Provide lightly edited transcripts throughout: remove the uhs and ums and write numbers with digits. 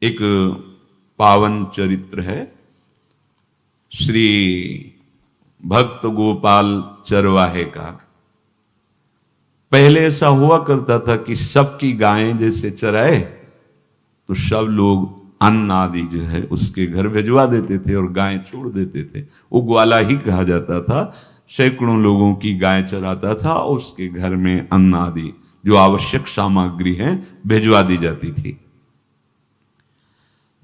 एक पावन चरित्र है श्री भक्त गोपाल चरवाहे का। पहले ऐसा हुआ करता था कि सबकी गायें जैसे चराए तो सब लोग अन्न आदि जो है उसके घर भिजवा देते थे और गायें छोड़ देते थे। वो ग्वाला ही कहा जाता था। सैकड़ों लोगों की गाय चराता था और उसके घर में अन्न आदि जो आवश्यक सामग्री है भिजवा दी जाती थी।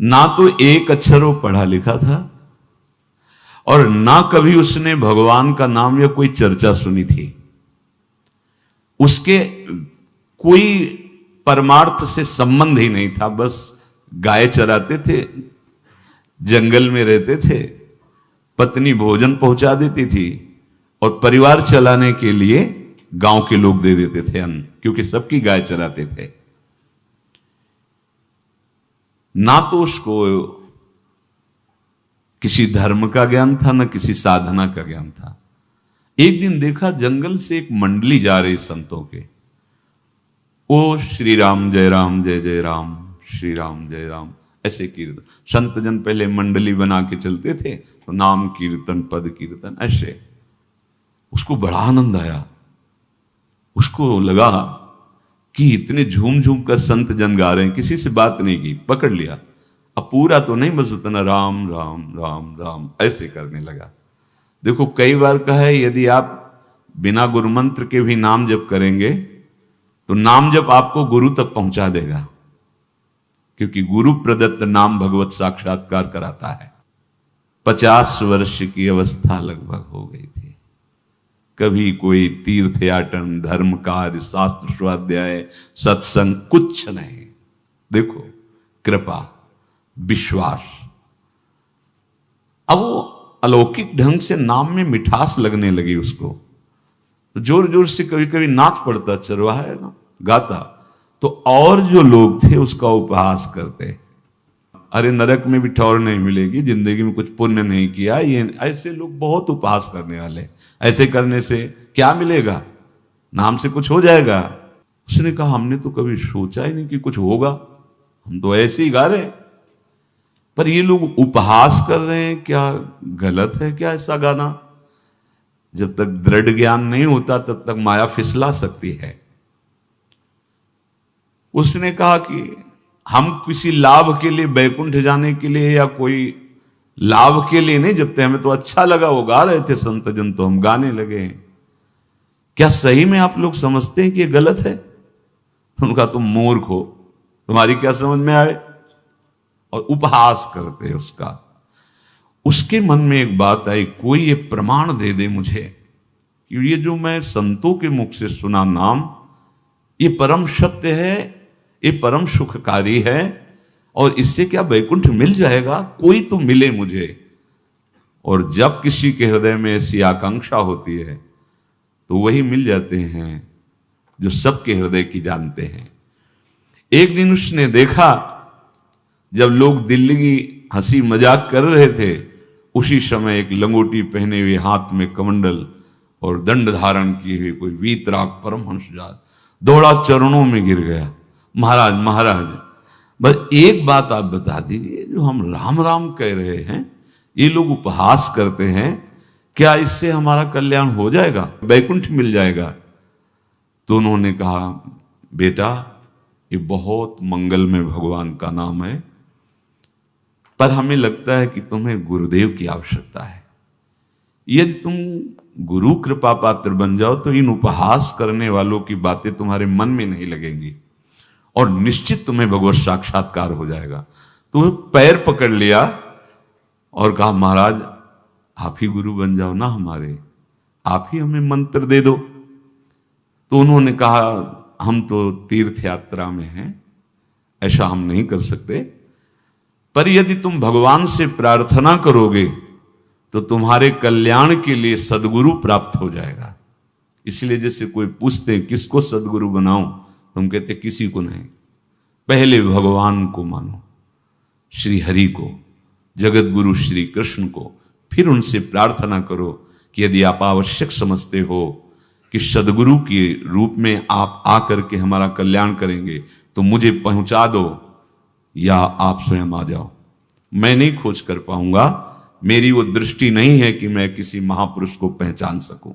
ना तो एक अक्षर वो पढ़ा लिखा था और ना कभी उसने भगवान का नाम या कोई चर्चा सुनी थी। उसके कोई परमार्थ से संबंध ही नहीं था। बस गाय चराते थे, जंगल में रहते थे, पत्नी भोजन पहुंचा देती थी और परिवार चलाने के लिए गांव के लोग दे देते थे अन्न, क्योंकि सबकी गाय चराते थे। ना तो उसको किसी धर्म का ज्ञान था, ना किसी साधना का ज्ञान था। एक दिन देखा जंगल से एक मंडली जा रही संतों के। ओ श्री राम जय राम जय जय राम, श्री राम जय राम, ऐसे कीर्तन। संत जन पहले मंडली बना के चलते थे तो नाम कीर्तन पद कीर्तन ऐसे। उसको बड़ा आनंद आया। उसको लगा कि इतने झूम झूम कर संत जन गा रहे हैं, किसी से बात नहीं की, पकड़ लिया। अब पूरा तो नहीं, बस उतना राम राम राम राम ऐसे करने लगा। देखो कई बार कहा है यदि आप बिना गुरु मंत्र के भी नाम जप करेंगे तो नाम जप आपको गुरु तक पहुंचा देगा, क्योंकि गुरु प्रदत्त नाम भगवत साक्षात्कार कराता है। 50 वर्ष की अवस्था लगभग हो गई थी। कभी कोई तीर्थयाटन, धर्म कार्य, शास्त्र स्वाध्याय, सत्संग कुछ नहीं। देखो कृपा, विश्वास। अब वो अलौकिक ढंग से नाम में मिठास लगने लगी उसको। तो जोर जोर से कभी कभी नाच पड़ता, चरवाहा है ना, गाता। तो और जो लोग थे उसका उपहास करते, अरे नरक में भी ठौर नहीं मिलेगी, जिंदगी में कुछ पुण्य नहीं किया। ये ऐसे लोग बहुत उपहास करने वाले, ऐसे करने से क्या मिलेगा, नाम से कुछ हो जाएगा। उसने कहा हमने तो कभी सोचा ही नहीं कि कुछ होगा, हम तो ऐसे ही गा रहे हैं। पर ये लोग उपहास कर रहे हैं, क्या गलत है क्या ऐसा गाना? जब तक दृढ़ ज्ञान नहीं होता तब तक माया फिसला सकती है। उसने कहा कि हम किसी लाभ के लिए, बैकुंठ जाने के लिए या कोई लाभ के लिए नहीं जपते, हमें तो अच्छा लगा, वो गा रहे थे संत जन तो हम गाने लगे। क्या सही में आप लोग समझते हैं कि ये गलत है? उनका तुम मूर्ख हो, तुम्हारी क्या समझ में आए? और उपहास करते उसका। उसके मन में एक बात आई, कोई ये प्रमाण दे दे मुझे कि ये जो मैं संतों के मुख से सुना नाम, ये परम सत्य है, ये परम सुखकारी है, और इससे क्या वैकुंठ मिल जाएगा? कोई तो मिले मुझे। और जब किसी के हृदय में ऐसी आकांक्षा होती है तो वही मिल जाते हैं जो सबके हृदय की जानते हैं। एक दिन उसने देखा जब लोग दिल्ली की हंसी मजाक कर रहे थे, उसी समय एक लंगोटी पहने हुए, हाथ में कमंडल और दंड धारण किए हुए कोई वीतराग परमहंस दौड़ा, चरणों में गिर गया। महाराज महाराज, बस एक बात आप बता दीजिए, जो हम राम राम कह रहे हैं, ये लोग उपहास करते हैं, क्या इससे हमारा कल्याण हो जाएगा, वैकुंठ मिल जाएगा? तो उन्होंने कहा बेटा ये बहुत मंगलमय भगवान का नाम है, पर हमें लगता है कि तुम्हें गुरुदेव की आवश्यकता है। यदि तुम गुरु कृपा पात्र बन जाओ तो इन उपहास करने वालों की बातें तुम्हारे मन में नहीं लगेंगी और निश्चित तुम्हें भगवत साक्षात्कार हो जाएगा। तो पैर पकड़ लिया और कहा महाराज आप ही गुरु बन जाओ ना हमारे, आप ही हमें मंत्र दे दो। तो उन्होंने कहा हम तो तीर्थ यात्रा में हैं, ऐसा हम नहीं कर सकते, पर यदि तुम भगवान से प्रार्थना करोगे तो तुम्हारे कल्याण के लिए सदगुरु प्राप्त हो जाएगा। इसलिए जैसे कोई पूछते हैं किसको सदगुरु बनाऊं, तुम कहते किसी को नहीं, पहले भगवान को मानो, श्री हरि को, जगत गुरु श्री कृष्ण को, फिर उनसे प्रार्थना करो कि यदि आप आवश्यक समझते हो कि सदगुरु के रूप में आप आकर के हमारा कल्याण करेंगे तो मुझे पहुंचा दो, या आप स्वयं आ जाओ। मैं नहीं खोज कर पाऊंगा, मेरी वो दृष्टि नहीं है कि मैं किसी महापुरुष को पहचान सकूं।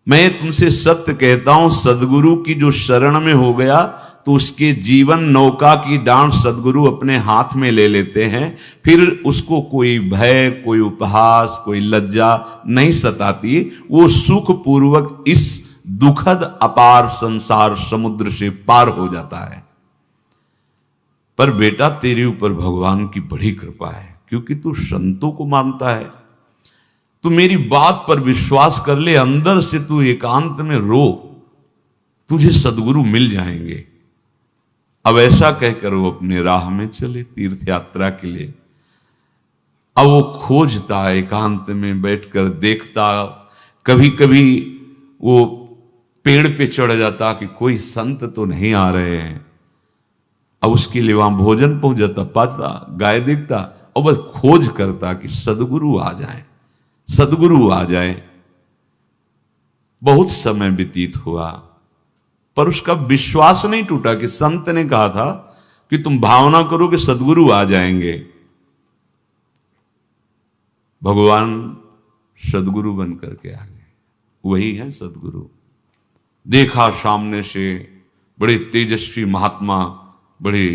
मैं तुमसे सत्य कहता हूं, सदगुरु की जो शरण में हो गया तो उसके जीवन नौका की डांट सदगुरु अपने हाथ में ले लेते हैं। फिर उसको कोई भय, कोई उपहास, कोई लज्जा नहीं सताती। वो सुखपूर्वक इस दुखद अपार संसार समुद्र से पार हो जाता है। पर बेटा, तेरे ऊपर भगवान की बड़ी कृपा है, क्योंकि तू संतों को मानता है। तू मेरी बात पर विश्वास कर ले, अंदर से तू एकांत में रो, तुझे सदगुरु मिल जाएंगे। अब ऐसा कहकर वो अपने राह में चले तीर्थ यात्रा के लिए। अब वो खोजता, एकांत में बैठकर देखता, कभी कभी वो पेड़ पे चढ़ जाता कि कोई संत तो नहीं आ रहे हैं। अब उसके लिए वहां भोजन पहुंच जाता, पाता, गाय देखता और बस खोज करता कि सदगुरु आ जाए, सदगुरु आ जाए। बहुत समय व्यतीत हुआ, पर उसका विश्वास नहीं टूटा कि संत ने कहा था कि तुम भावना करो कि सदगुरु आ जाएंगे। भगवान सदगुरु बन करके आ गए। वही है सदगुरु। देखा सामने से बड़े तेजस्वी महात्मा बड़े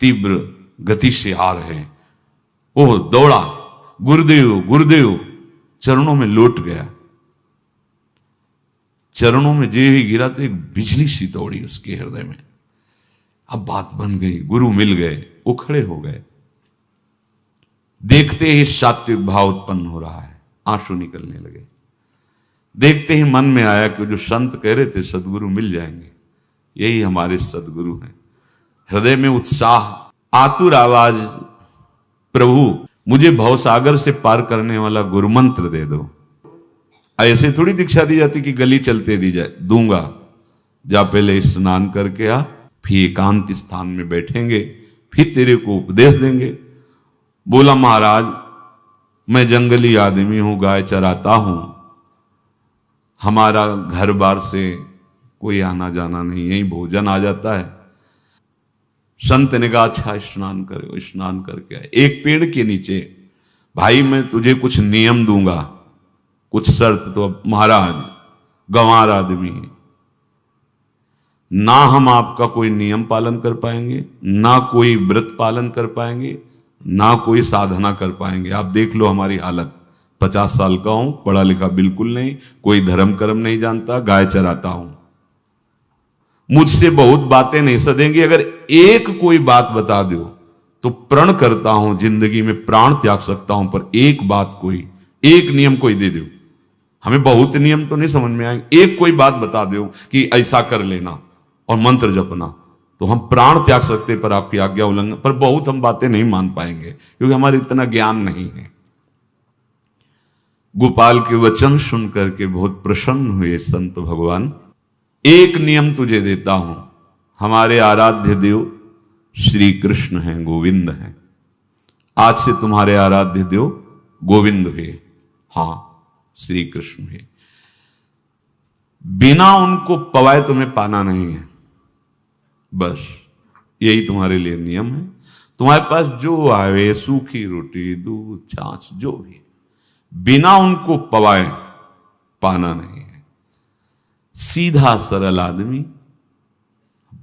तीव्र गति से आ रहे हैं। वो दौड़ा, गुरुदेव गुरुदेव, चरणों में लौट गया। चरणों में जे ही गिरा तो एक बिजली सी दौड़ी उसके हृदय में। अब बात बन गई, गुरु मिल गए। वो खड़े हो गए। देखते ही सात्विक भाव उत्पन्न हो रहा है, आंसू निकलने लगे। देखते ही मन में आया कि जो संत कह रहे थे सदगुरु मिल जाएंगे, यही हमारे सदगुरु हैं। हृदय में उत्साह, आतुर आवाज, प्रभु मुझे भवसागर से पार करने वाला गुरु मंत्र दे दो। ऐसे थोड़ी दीक्षा दी जाती कि गली चलते दी जाए। दूंगा, जा पहले स्नान करके आ, फिर एकांत स्थान में बैठेंगे, फिर तेरे को उपदेश देंगे। बोला, महाराज मैं जंगली आदमी हूं, गाय चराता हूं, हमारा घर बार से कोई आना जाना नहीं, यही भोजन आ जाता है। संत ने कहा, अच्छा स्नान करो। स्नान करके आए। एक पेड़ के नीचे, भाई मैं तुझे कुछ नियम दूंगा, कुछ शर्त। तो अब महाराज गंवार आदमी है, ना हम आपका कोई नियम पालन कर पाएंगे, ना कोई व्रत पालन कर पाएंगे, ना कोई साधना कर पाएंगे। आप देख लो हमारी हालत। 50 साल का हूं, पढ़ा लिखा बिल्कुल नहीं, कोई धर्म कर्म नहीं जानता, गाय चराता हूं। मुझसे बहुत बातें नहीं सदेंगी। अगर एक कोई बात बता दो तो प्रण करता हूं जिंदगी में प्राण त्याग सकता हूं, पर एक बात, कोई एक नियम कोई दे दो। हमें बहुत नियम तो नहीं समझ में आएंगे, एक कोई बात बता दो कि ऐसा कर लेना और मंत्र जपना, तो हम प्राण त्याग सकते, पर आपकी आज्ञा उल्लंघन, पर बहुत हम बातें नहीं मान पाएंगे क्योंकि हमारे इतना ज्ञान नहीं है। गोपाल के वचन सुन करके बहुत प्रसन्न हुए संत भगवान। एक नियम तुझे देता हूं, हमारे आराध्य देव श्री कृष्ण हैं, गोविंद हैं। आज से तुम्हारे आराध्य देव गोविंद हुए, हां श्री कृष्ण है। बिना उनको पवाए तुम्हें पाना नहीं है, बस यही तुम्हारे लिए नियम है। तुम्हारे पास जो आवे, सूखी रोटी, दूध, छाछ, जो भी, बिना उनको पवाए पाना नहीं है। सीधा सरल आदमी।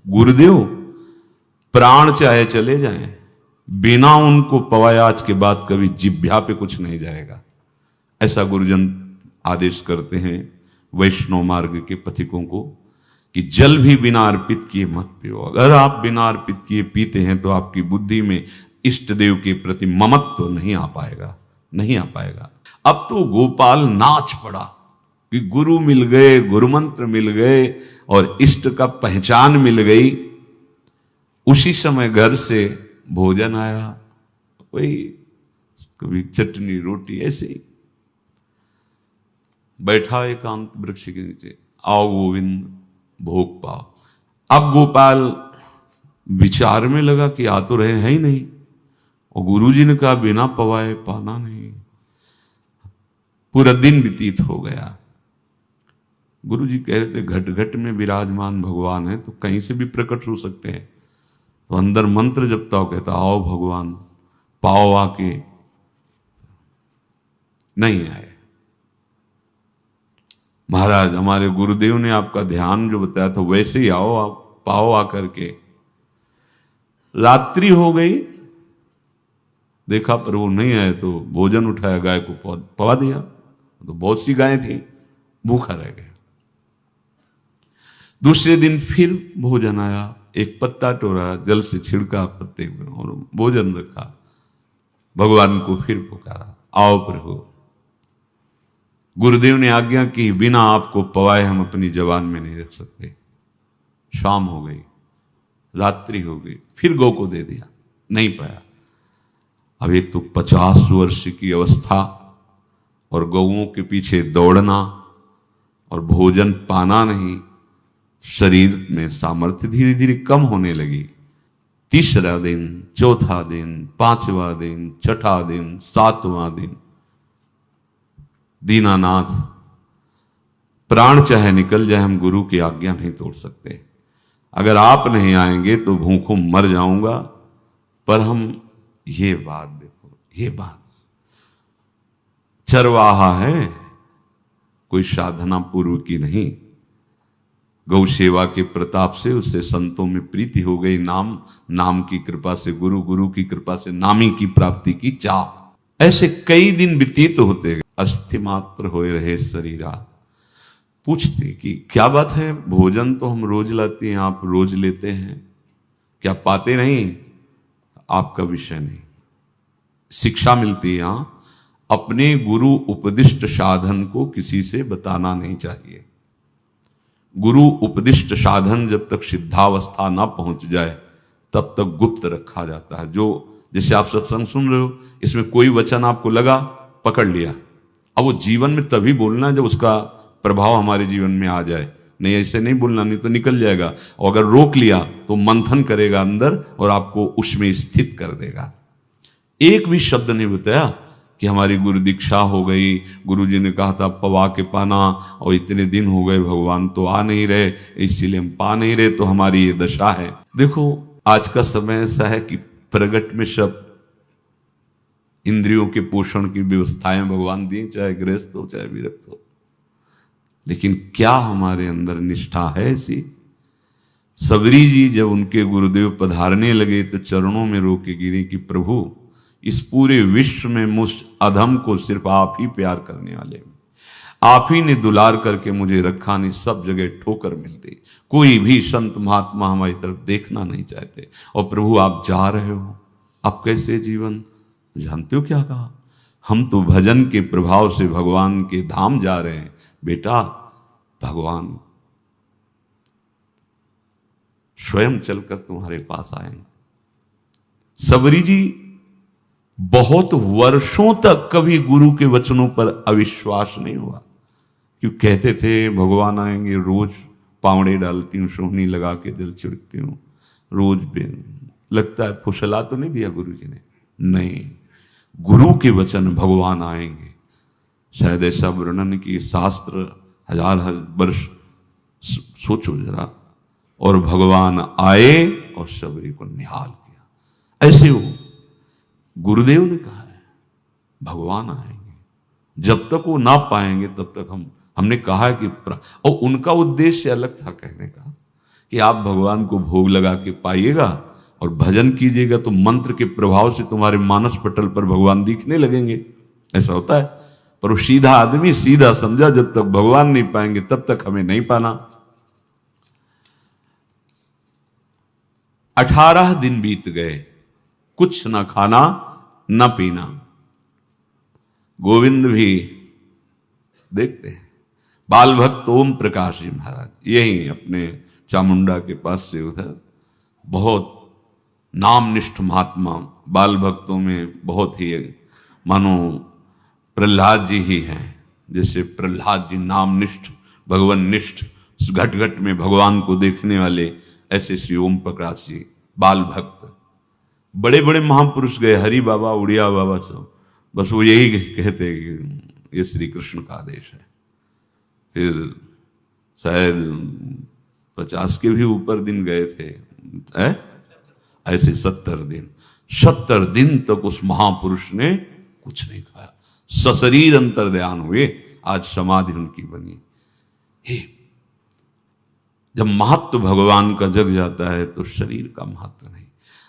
गुरुदेव प्राण चाहे चले जाएं, बिना उनको पवाए आज के बाद कभी जिह्वा पे कुछ नहीं जाएगा। ऐसा गुरुजन आदेश करते हैं वैष्णव मार्ग के पथिकों को कि जल भी बिना अर्पित किए मत पियो। अगर आप बिना अर्पित किए पीते हैं तो आपकी बुद्धि में इष्ट देव के प्रति ममत्व तो नहीं आ पाएगा, नहीं आ पाएगा। अब तो गोपाल नाच पड़ा कि गुरु मिल गए, गुरु मंत्र मिल गए और इष्ट का पहचान मिल गई। उसी समय घर से भोजन आया, वही कभी चटनी रोटी, ऐसे ही बैठा एकांत वृक्ष के नीचे, आओ गोविंद भोग पाओ। अब गोपाल विचार में लगा कि आ तो रहे हैं ही नहीं, और गुरुजी ने कहा बिना पवाए पाना नहीं। पूरा दिन व्यतीत हो गया। गुरुजी कह रहे थे घट घट में विराजमान भगवान है तो कहीं से भी प्रकट हो सकते हैं, तो अंदर मंत्र जपता हो, कहता आओ भगवान, पाओ आके, नहीं आए। महाराज हमारे गुरुदेव ने आपका ध्यान जो बताया था वैसे ही आओ, आप पाओ आकर के। रात्रि हो गई, देखा पर वो नहीं आए, तो भोजन उठाया, गाय को पवा दिया, तो बहुत सी गायें थी, भूखा रह गया। दूसरे दिन फिर भोजन आया, एक पत्ता टोरा, जल से छिड़का पत्ते में और भोजन रखा, भगवान को फिर पुकारा, आओ प्रभु। गुरुदेव ने आज्ञा की, बिना आपको पवाए हम अपनी जबान में नहीं रख सकते। शाम हो गई, रात्रि हो गई, फिर गौ को दे दिया, नहीं पाया। अब एक तो 50 वर्ष की अवस्था और गौओं के पीछे दौड़ना और भोजन पाना नहीं, शरीर में सामर्थ्य धीरे धीरे कम होने लगी। तीसरा दिन, चौथा दिन, पांचवा दिन, छठा दिन, सातवां दिन, दीनानाथ प्राण चाहे निकल जाए, हम गुरु की आज्ञा नहीं तोड़ सकते। अगर आप नहीं आएंगे तो भूखों मर जाऊंगा। पर हम ये बात देखो, ये बात चरवाहा है, कोई साधना पूर्व की नहीं। गौ सेवा के प्रताप से उससे संतों में प्रीति हो गई, नाम की कृपा से, गुरु की कृपा से नामी की प्राप्ति की चाह। ऐसे कई दिन व्यतीत होते गए, अस्थि मात्र होए रहे शरीरा। पूछते कि क्या बात है, भोजन तो हम रोज लाते हैं, आप रोज लेते हैं, क्या पाते नहीं? आपका विषय नहीं। शिक्षा मिलती है यहां, अपने गुरु उपदिष्ट साधन को किसी से बताना नहीं चाहिए। गुरु उपदिष्ट साधन जब तक सिद्धावस्था ना पहुंच जाए तब तक गुप्त रखा जाता है। जो जैसे आप सत्संग सुन रहे हो, इसमें कोई वचन आपको लगा, पकड़ लिया, अब वो जीवन में तभी बोलना जब उसका प्रभाव हमारे जीवन में आ जाए। नहीं ऐसे नहीं बोलना, नहीं तो निकल जाएगा। और अगर रोक लिया तो मंथन करेगा अंदर और आपको उसमें स्थित कर देगा। एक भी शब्द नहीं बताया कि हमारी गुरु दीक्षा हो गई, गुरुजी ने कहा था पवा के पाना, और इतने दिन हो गए भगवान तो आ नहीं रहे, इसीलिए हम पा नहीं रहे, तो हमारी ये दशा है। देखो आज का समय ऐसा है कि प्रगट में सब इंद्रियों के पोषण की व्यवस्थाएं भगवान दी, चाहे गृहस्थ हो चाहे विरक्त हो, लेकिन क्या हमारे अंदर निष्ठा है ऐसी? सबरी जी जब उनके गुरुदेव पधारने लगे तो चरणों में रो के गिरी कि प्रभु, इस पूरे विश्व में मुझ अधम को सिर्फ आप ही प्यार करने वाले, आप ही ने दुलार करके मुझे रखा, नहीं सब जगह ठोकर मिलती, कोई भी संत महात्मा हमारी तरफ देखना नहीं चाहते, और प्रभु आप जा रहे हो, आप कैसे जीवन? जानते हो क्या कहा? हम तो भजन के प्रभाव से भगवान के धाम जा रहे हैं। बेटा, भगवान स्वयं चलकर तुम्हारे पास आएंगे। सबरी जी बहुत वर्षों तक कभी गुरु के वचनों पर अविश्वास नहीं हुआ, क्यों कहते थे भगवान आएंगे, रोज पावड़े डालती हूँ, सोहनी लगा के जल छिड़कती हूँ, रोज लगता है फुसला तो नहीं दिया गुरु जी ने? नहीं, गुरु के वचन भगवान आएंगे। शायद ऐसा वर्णन की शास्त्र हजार वर्ष सोचो जरा, और भगवान आए और सबरी को निहाल किया। ऐसे हो गुरुदेव ने कहा है भगवान आएंगे, जब तक वो ना पाएंगे तब तक हमने कहा है कि और उनका उद्देश्य अलग था कहने का कि आप भगवान को भोग लगा के पाइएगा और भजन कीजिएगा तो मंत्र के प्रभाव से तुम्हारे मानस पटल पर भगवान दिखने लगेंगे। ऐसा होता है, पर वो सीधा आदमी सीधा समझा, जब तक भगवान नहीं पाएंगे तब तक हमें नहीं पाना। 18 दिन बीत गए, कुछ ना खाना न पीना। गोविंद भी देखते हैं, बाल भक्त ओम प्रकाश जी महाराज यही अपने चामुंडा के पास से उधर, बहुत नामनिष्ठ महात्मा, बाल भक्तों में बहुत ही मानो प्रहलाद जी ही हैं। जैसे प्रहलाद जी नामनिष्ठ, भगवान निष्ठ, घट घट में भगवान को देखने वाले, ऐसे श्री ओम प्रकाश जी बाल भक्त। बड़े बड़े महापुरुष गए, हरि बाबा, उड़िया बाबा, सब बस वो यही कहते कि ये श्री कृष्ण का आदेश है। फिर शायद 50 के भी ऊपर दिन गए थे, ऐसे 70 दिन तक उस महापुरुष ने कुछ नहीं खाया, सशरीर अंतर्ध्यान हुए। आज समाधि उनकी बनी। हे, जब महत्व भगवान का जग जाता है तो शरीर का महत्व नहीं।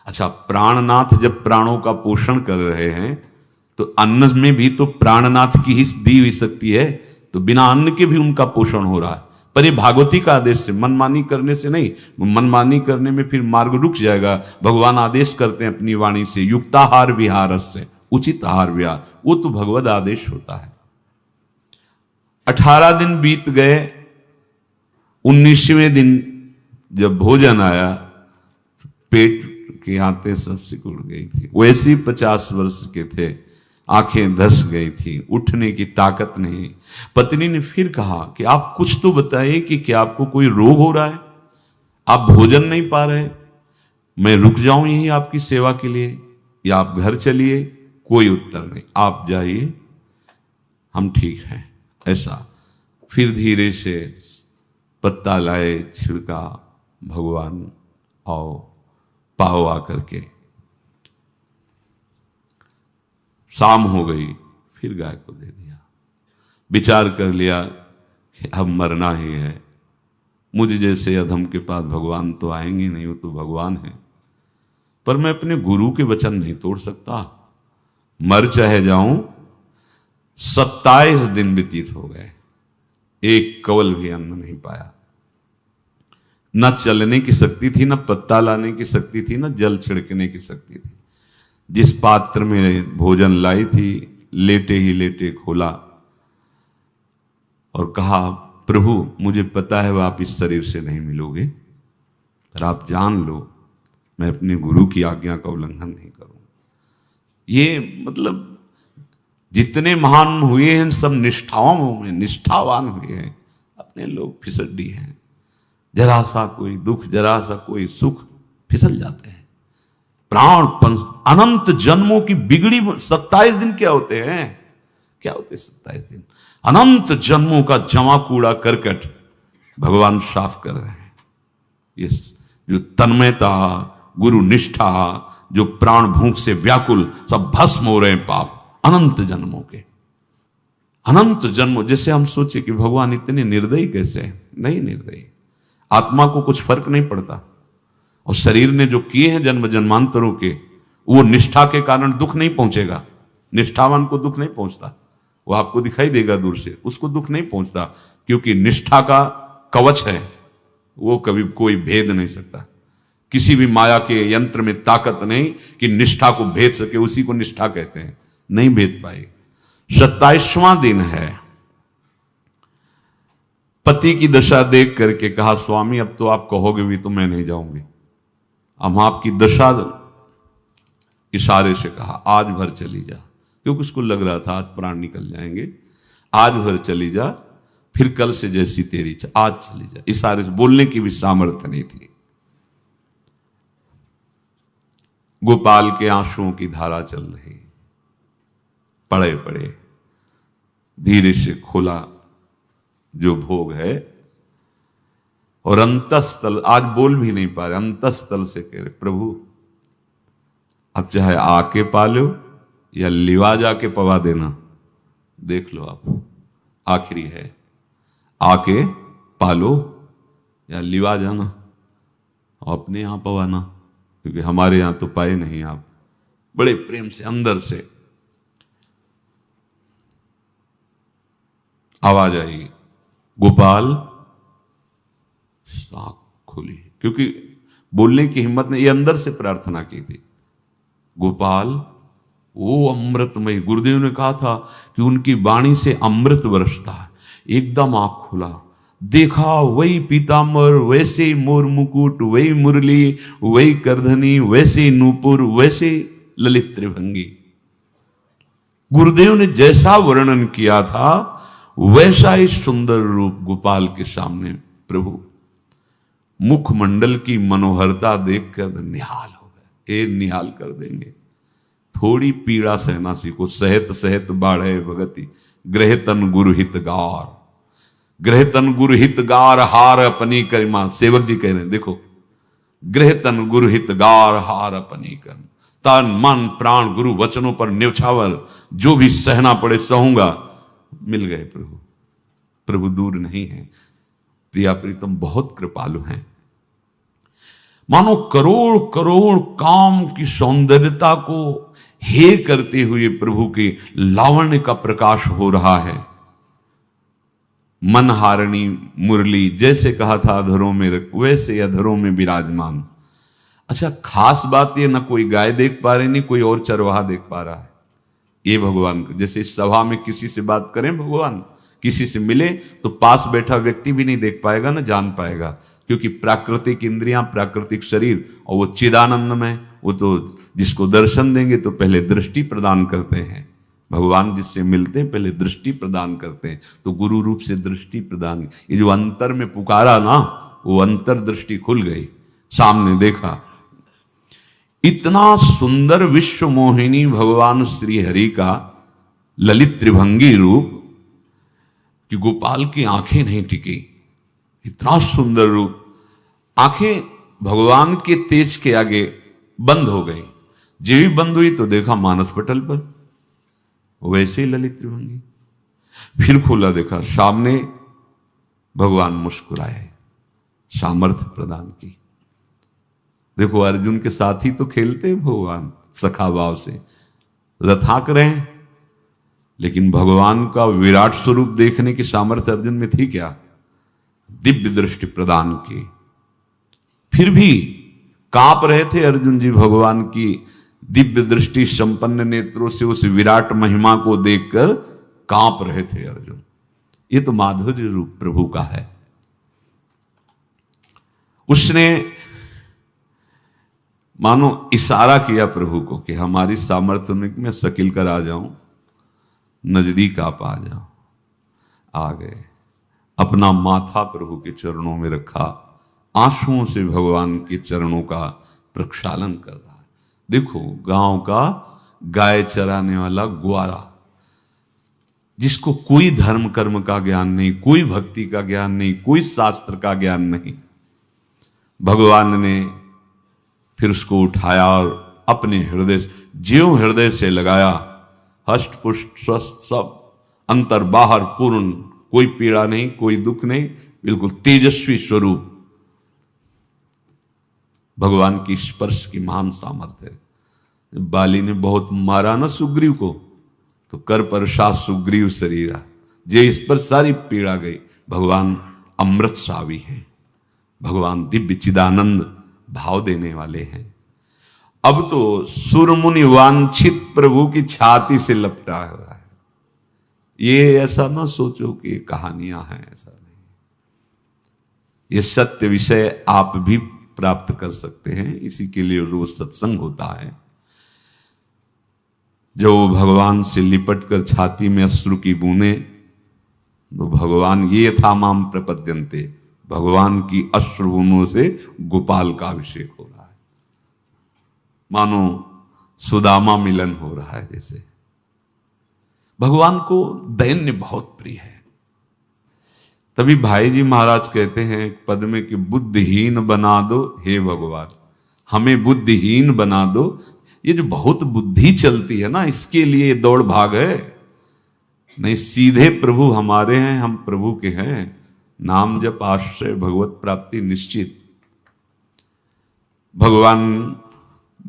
अच्छा, प्राणनाथ जब प्राणों का पोषण कर रहे हैं तो अन्न में भी तो प्राणनाथ की ही दी हुई शक्ति है, तो बिना अन्न के भी उनका पोषण हो रहा है। पर ये भागवती का आदेश से, मनमानी करने से नहीं। मनमानी करने में फिर मार्ग रुक जाएगा। भगवान आदेश करते हैं अपनी वाणी से, युक्ताहार विहार से, उचित आहार विहार, वो तो भगवद आदेश होता है। 18 दिन बीत गए, 19वें दिन जब भोजन आया तो पेट के आते सब सिकुड़ गई थी। वैसे ही 50 वर्ष के थे, आंखें धस गई थी, उठने की ताकत नहीं। पत्नी ने फिर कहा कि आप कुछ तो बताइए कि क्या आपको कोई रोग हो रहा है, आप भोजन नहीं पा रहे, मैं रुक जाऊं यहीं आपकी सेवा के लिए या आप घर चलिए। कोई उत्तर नहीं, आप जाइए, हम ठीक हैं। ऐसा फिर धीरे से पत्ता लाए, छिड़का, भगवान आओ पाओ आकर के। शाम हो गई, फिर गाय को दे दिया। विचार कर लिया कि अब मरना ही है, मुझ जैसे अधम के पास भगवान तो आएंगे नहीं, वो तो भगवान है, पर मैं अपने गुरु के वचन नहीं तोड़ सकता, मर चाहे जाऊं। 27 दिन व्यतीत हो गए, एक कवल भी अन्न नहीं पाया। न चलने की शक्ति थी, न पत्ता लाने की शक्ति थी, न जल छिड़कने की शक्ति थी। जिस पात्र में भोजन लाई थी, लेटे ही लेटे खोला और कहा, प्रभु मुझे पता है वह आप इस शरीर से नहीं मिलोगे, पर आप जान लो मैं अपने गुरु की आज्ञा का उल्लंघन नहीं करूंगा। ये मतलब जितने महान हुए हैं सब निष्ठाओं में निष्ठावान हुए हैं, अपने लोग फिसड्डी हैं। जरा सा कोई दुख, जरा सा कोई सुख, फिसल जाते हैं। प्राण अनंत जन्मों की बिगड़ी 27 दिन क्या होते हैं? क्या होते 27 दिन? अनंत जन्मों का जमा कूड़ा करकट भगवान साफ कर रहे हैं। ये जो तन्मयता, गुरु निष्ठा, जो प्राण भूख से व्याकुल, सब भस्म हो रहे हैं पाप अनंत जन्मों के। अनंत जन्मों, जैसे हम सोचे कि भगवान इतने निर्दयी कैसे हैं? नहीं निर्दयी, आत्मा को कुछ फर्क नहीं पड़ता। और शरीर ने जो किए हैं जन्म जन्मांतरों के, वो निष्ठा के कारण दुख नहीं पहुंचेगा। निष्ठावान को दुख नहीं पहुंचता, वो आपको दिखाई देगा दूर से, उसको दुख नहीं पहुंचता, क्योंकि निष्ठा का कवच है, वो कभी कोई भेद नहीं सकता। किसी भी माया के यंत्र में ताकत नहीं कि निष्ठा को भेद सके, उसी को निष्ठा कहते हैं, नहीं भेद पाई। 27वां दिन है। पति की दशा देख करके कहा, स्वामी अब तो आप कहोगे भी तो मैं नहीं जाऊंगी। हम आपकी दशा, इशारे से कहा, आज भर चली जा, क्योंकि उसको लग रहा था आज प्राण निकल जाएंगे। आज भर चली जा, फिर कल से जैसी तेरी आज चली जा। इशारे से, बोलने की भी सामर्थ्य नहीं थी। गोपाल के आंसुओं की धारा चल रही, पड़े पड़े धीरे से खोला जो भोग है, और अंतस्थल, आज बोल भी नहीं पा रहे, अंतस्थल से कह रहे, प्रभु अब चाहे आके पालो या लिवा जाके पवा देना, देख लो आप, आखिरी है, आके पालो या लिवा जाना और अपने यहां पवाना, क्योंकि हमारे यहां तो पाए नहीं आप। बड़े प्रेम से अंदर से आवाज आई, गोपाल। आंख खुली, क्योंकि बोलने की हिम्मत ने, ये अंदर से प्रार्थना की थी, गोपाल वो अमृतमय। गुरुदेव ने कहा था कि उनकी वाणी से अमृत बरसता है। एकदम आंख खुला, देखा वही पीतांबर, वैसे ही मोर मुकुट, वही मुरली, वही करधनी, वैसे ही नूपुर, वैसे ललित त्रिभंगी। गुरुदेव ने जैसा वर्णन किया था वैसा ही सुंदर रूप गोपाल के सामने। प्रभु मुखमंडल की मनोहरता देखकर निहाल हो गए। ये निहाल कर देंगे, थोड़ी पीड़ा सहना सीखो। सहत सहत बाढ़े भगति, ग्रह तन गुरु हित गार, ग्रह तन गुरु हित गार, हार अपनी करिमा। सेवक जी कह रहे हैं, देखो गृह तन गुरु हित गार हार अपनी कर, तन मन प्राण गुरु वचनों पर न्यौछावर, जो भी सहना पड़े सहूंगा। मिल गए प्रभु, प्रभु दूर नहीं है। प्रिया प्रीतम बहुत कृपालु हैं। मानो करोड़ करोड़ काम की सौंदर्यता को हे करते हुए प्रभु के लावण्य का प्रकाश हो रहा है। मनहारिणी मुरली, जैसे कहा था अधरों में वैसे अधरों में विराजमान। अच्छा, खास बात ये, ना कोई गाय देख पा रहे, नहीं कोई और चरवाहा देख पा रहा है। ये भगवान को, जैसे इस सभा में किसी से बात करें भगवान, किसी से मिले तो पास बैठा व्यक्ति भी नहीं देख पाएगा, ना जान पाएगा, क्योंकि प्राकृतिक इंद्रियां, प्राकृतिक शरीर, और वो चिदानंद में, वो तो जिसको दर्शन देंगे तो पहले दृष्टि प्रदान करते हैं। भगवान जिससे मिलते हैं पहले दृष्टि प्रदान करते हैं, तो गुरु रूप से दृष्टि प्रदान। ये जो अंतर में पुकारा ना, वो अंतर दृष्टि खुल गई, सामने देखा। इतना सुंदर विश्व मोहिनी भगवान श्री हरि का ललित त्रिभंगी रूप कि गोपाल की आंखें नहीं टिकी। इतना सुंदर रूप, आंखें भगवान के तेज के आगे बंद हो गई। जो भी बंद हुई तो देखा मानस पटल पर वैसे ही ललित त्रिभंगी। फिर खोला, देखा सामने भगवान मुस्कुराए, सामर्थ्य प्रदान की। देखो अर्जुन के साथ ही तो खेलते हैं भगवान सखा भाव से, रथाक रहे हैं, लेकिन भगवान का विराट स्वरूप देखने की सामर्थ्य अर्जुन में थी क्या? दिव्य दृष्टि प्रदान की। फिर भी कांप रहे थे अर्जुन जी भगवान की दिव्य दृष्टि संपन्न नेत्रों से उस विराट महिमा को देखकर कांप रहे थे अर्जुन। ये तो माधुर्य रूप प्रभु का है। उसने मानो इशारा किया प्रभु को कि हमारी सामर्थ्य में मैं सकिल कर आ जाऊं, नजदीक आप आ जाओ। आ गए, अपना माथा प्रभु के चरणों में रखा, आंसुओं से भगवान के चरणों का प्रक्षालन कर रहा है। देखो गांव का गाय चराने वाला ग्वारा, जिसको कोई धर्म कर्म का ज्ञान नहीं, कोई भक्ति का ज्ञान नहीं, कोई शास्त्र का ज्ञान नहीं, भगवान ने फिर उसको उठाया और अपने हृदय, ज्यों हृदय से लगाया, हष्ट पुष्ट स्वस्थ सब, अंतर बाहर पूर्ण, कोई पीड़ा नहीं, कोई दुख नहीं, बिल्कुल तेजस्वी स्वरूप। भगवान की स्पर्श की महान सामर्थ्य है। बाली ने बहुत मारा ना सुग्रीव को, तो कर पर शाह सुग्रीव शरीरा, जे इस पर सारी पीड़ा गई। भगवान अमृत सावी है, भगवान दिव्य चिदानंद भाव देने वाले हैं। अब तो सुरमुनि वांछित प्रभु की छाती से लपटा हुआ है। ये ऐसा ना सोचो कि कहानियां हैं, ऐसा नहीं। ये सत्य विषय आप भी प्राप्त कर सकते हैं, इसी के लिए रोज सत्संग होता है। जब वो भगवान से लिपट कर छाती में अश्रु की बूंदे, तो भगवान ये था माम प्रपद्यन्ते, भगवान की अश्रु बूंदों से गोपाल का अभिषेक हो रहा है। मानो सुदामा मिलन हो रहा है जैसे। भगवान को दैन्य बहुत प्रिय है। तभी भाई जी महाराज कहते हैं एक पद में कि बुद्धिहीन बना दो हे भगवान, हमें बुद्धिहीन बना दो। ये जो बहुत बुद्धि चलती है ना, इसके लिए दौड़ भाग है। नहीं, सीधे प्रभु हमारे हैं, हम प्रभु के हैं। नाम जप आश्रय भगवत प्राप्ति निश्चित। भगवान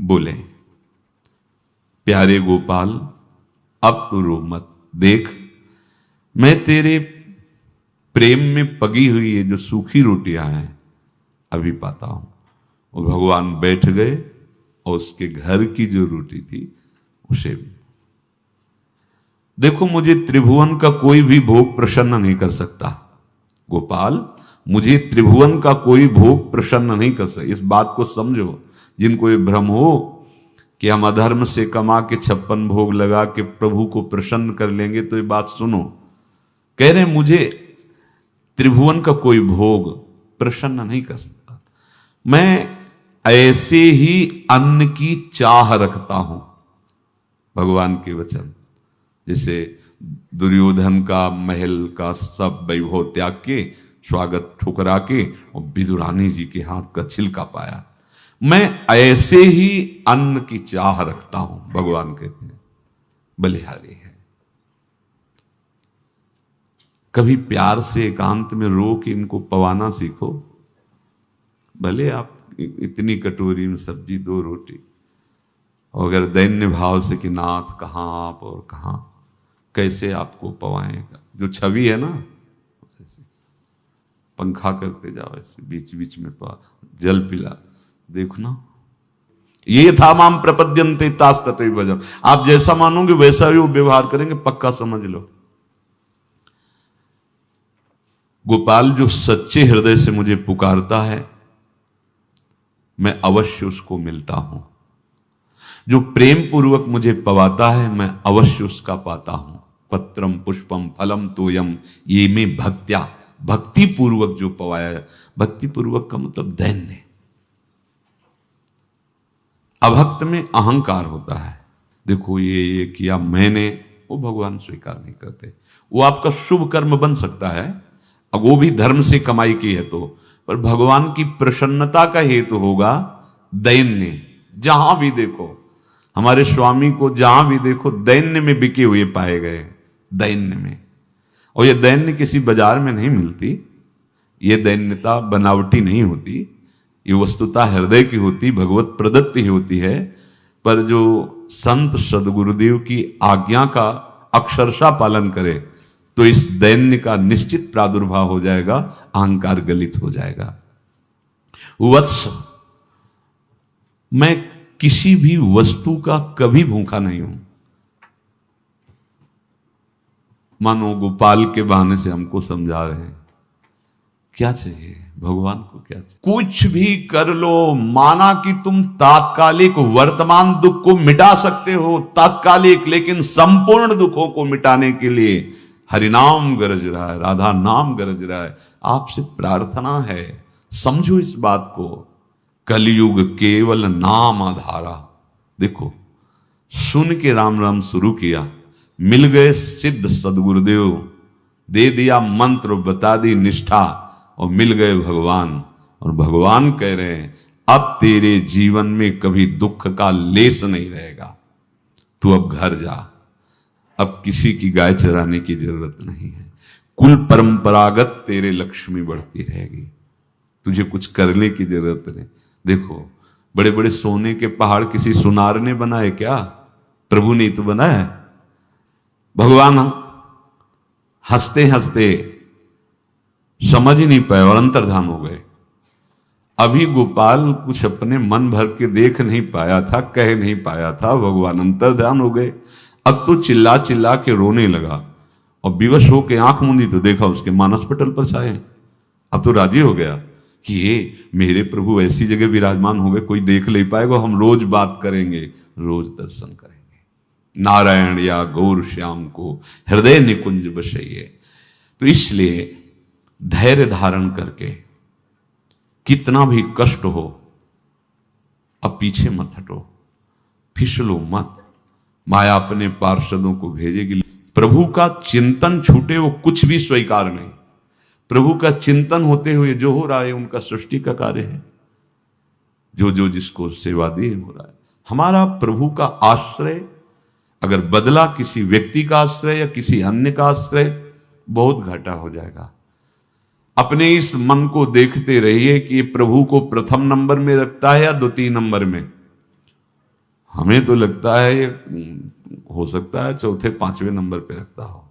बोले, प्यारे गोपाल अब तो रो मत, देख मैं तेरे प्रेम में पगी हुई ये जो सूखी रोटियां हैं अभी पाता हूं। और भगवान बैठ गए और उसके घर की जो रोटी थी उसे, देखो मुझे त्रिभुवन का कोई भी भोग प्रसन्न नहीं कर सकता गोपाल, मुझे त्रिभुवन का कोई भोग प्रसन्न नहीं कर सकता। इस बात को समझो। जिनको ये भ्रम हो कि हम अधर्म से कमा के 56 भोग लगा के प्रभु को प्रसन्न कर लेंगे, तो ये बात सुनो। कह रहे मुझे त्रिभुवन का कोई भोग प्रसन्न नहीं कर सकता, मैं ऐसे ही अन्न की चाह रखता हूं। भगवान के वचन, जैसे दुर्योधन का महल का सब वैभव त्याग के, स्वागत ठुकरा के और विदुरानी जी के हाथ का छिलका पाया, मैं ऐसे ही अन्न की चाह रखता हूं, भगवान कहते हैं, बलिहारी है। कभी प्यार से एकांत में रो के इनको पवाना सीखो। भले आप इतनी कटोरी में सब्जी, 2 रोटी, और अगर दैन्य भाव से कि नाथ कहाँ आप और कहाँ, कैसे आपको पवाएगा, जो छवि है ना, पंखा करते जाओ ऐसे बीच बीच में जल पिला, देखो ना, ये था माम प्रपद्यन्ते तास्तते भजम। आप जैसा मानोगे वैसा ही वो व्यवहार करेंगे, पक्का समझ लो। गोपाल जो सच्चे हृदय से मुझे पुकारता है, मैं अवश्य उसको मिलता हूं। जो प्रेम पूर्वक मुझे पवाता है, मैं अवश्य उसका पाता हूं। पत्रम पुष्पम फलम तोयम ये में भक्त्या, भक्ति पूर्वक जो पवाया। भक्ति पूर्वक का मतलब दैन्य। अभक्त में अहंकार होता है, देखो ये किया मैंने, वो भगवान स्वीकार नहीं करते। वो आपका शुभ कर्म बन सकता है, अब वो भी धर्म से कमाई की है तो, पर भगवान की प्रसन्नता का हेतु होगा दैन्य। जहां भी देखो हमारे स्वामी को, जहां भी देखो दैन्य में बिके हुए पाए गए, दैन्य में। और ये दैन्य किसी बाजार में नहीं मिलती, ये दैन्यता बनावटी नहीं होती, ये वस्तुता हृदय की होती, भगवत प्रदत्त ही होती है। पर जो संत सदगुरुदेव की आज्ञा का अक्षरशः पालन करे तो इस दैन्य का निश्चित प्रादुर्भाव हो जाएगा, अहंकार गलित हो जाएगा। वत्स, मैं किसी भी वस्तु का कभी भूखा नहीं हूं। मानो गोपाल के बहाने से हमको समझा रहे हैं, क्या चाहिए भगवान को, क्या चाहिए? कुछ भी कर लो, माना कि तुम तात्कालिक वर्तमान दुख को मिटा सकते हो, तात्कालिक, लेकिन संपूर्ण दुखों को मिटाने के लिए हरिनाम गरज रहा है, राधा नाम गरज रहा है। आपसे प्रार्थना है, समझो इस बात को। कलयुग केवल नाम आधारा। देखो, सुन के राम राम शुरू किया, मिल गए सिद्ध सदगुरुदेव, दे दिया मंत्र, बता दी निष्ठा, और मिल गए भगवान। और भगवान कह रहे हैं, अब तेरे जीवन में कभी दुख का लेस नहीं रहेगा, तू अब घर जा, अब किसी की गाय चराने की जरूरत नहीं है, कुल परंपरागत तेरे लक्ष्मी बढ़ती रहेगी, तुझे कुछ करने की जरूरत नहीं। देखो, बड़े बड़े सोने के पहाड़ किसी सुनार ने बनाए क्या? प्रभु ने तो बनाया। भगवान हंसते हंसते समझ ही नहीं पाए और अंतर्धान हो गए। अभी गोपाल कुछ अपने मन भर के देख नहीं पाया था, कह नहीं पाया था, भगवान अंतर्धान हो गए। अब तो चिल्ला चिल्ला के रोने लगा और विवश होके आंख मूंदी तो देखा उसके मानस पटल पर छाए। अब तो राजी हो गया कि ये मेरे प्रभु ऐसी जगह विराजमान हो गए, कोई देख नहीं पाएगा, हम रोज बात करेंगे, रोज दर्शन करेंगे। नारायण या गौर श्याम को हृदय निकुंज बसइए। तो इसलिए धैर्य धारण करके, कितना भी कष्ट हो, अब पीछे मत हटो, फिसलो मत। माया अपने पार्षदों को भेजेगी। प्रभु का चिंतन छूटे वो कुछ भी स्वीकार नहीं। प्रभु का चिंतन होते हुए जो हो रहा है उनका सृष्टि का कार्य है, जो जो जिसको सेवा दी हो रहा है। हमारा प्रभु का आश्रय अगर बदला किसी व्यक्ति का आश्रय या किसी अन्य का आश्रय, बहुत घाटा हो जाएगा। अपने इस मन को देखते रहिए कि प्रभु को प्रथम नंबर में रखता है या द्वितीय नंबर में। हमें तो लगता है हो सकता है चौथे पांचवें नंबर पे रखता हो।